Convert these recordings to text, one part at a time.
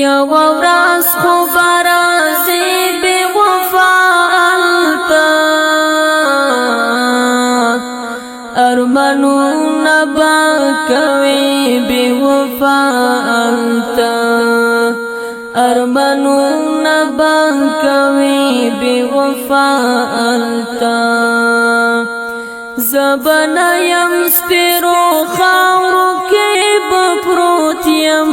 یو ورځ خو برازي بے وفا التا ارمانو نبا کوي بے وفا التا ارمانو نبا کوي بے وفا التا زبنا یم سپیرو خاورو کې بپروت یم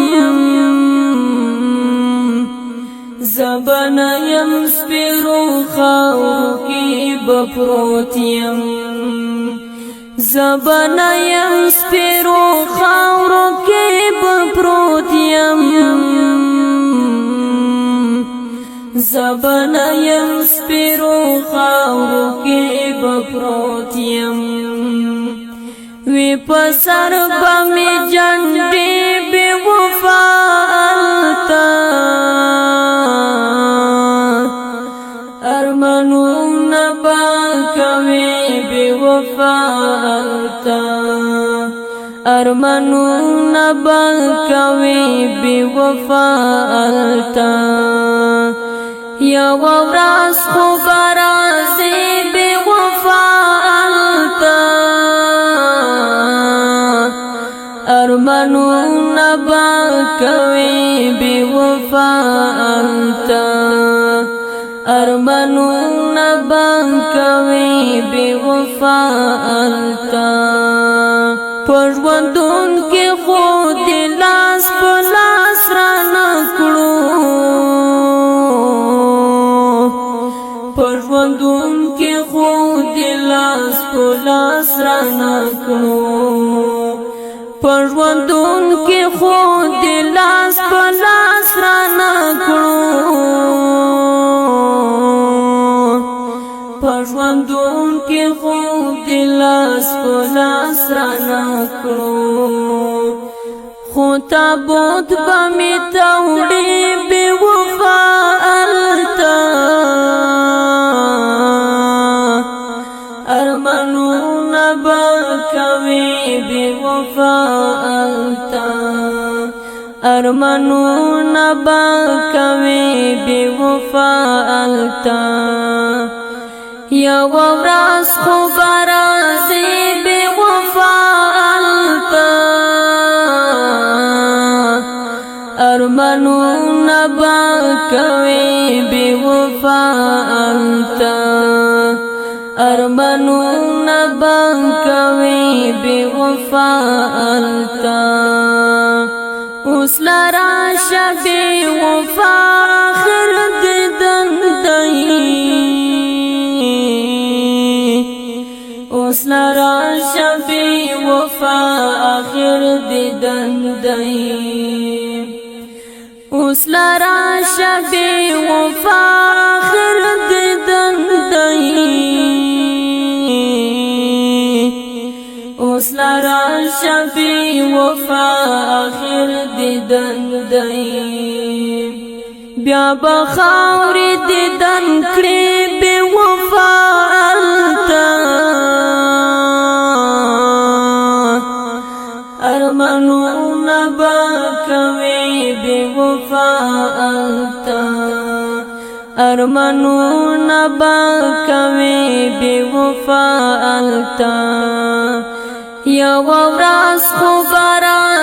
زبنا یم سپیرو خاورو کې بپروت یم زبنا یم سپیرو خاورو کې بپروت یم زبنا یم سپیرو خاورو کې بپروت یم وی پسر بمی جنڈی بے وفا التا ارمانو نبا کوي بے وفا التا ارمانو نبا کوي بے وفا التا یو ورځ خو برازي بے وفا التا ارمانو نبا کوي بے وفا التا ارمانو نبا کوي بے وفا التا پژوندون کې خود لاس په لاس را نکړو پژوندون کې خود لاس په لاس را نکړو پژوندون کې خود لاس په لاس را نکړو پژوندون کې خود لاس په لاس را نکړو خو تابوت به مې توړې بې وفا التا ارمانونه به کوي بے وفا التا ارمانونه به کوي بے وفا التا یو ورځ خو برازي بے وفا التا ارمانونه به کوي بے وفا التا ارمانونه به کوي بے وفا التا اوس لراشه بے وفا آخر دیدن دی اوس لراشه بے وفا آخر دیدن دی اوس لراشه بے وفا آخر دیدن دی اوس لراشه بے وفا آخر دیدن دی بیا بخاوري دیدن کړي بے وفا التا ارمانونه به کوي بے وفا التا ارمانونه به کوي بے وفا التا یو ورځ خو برازي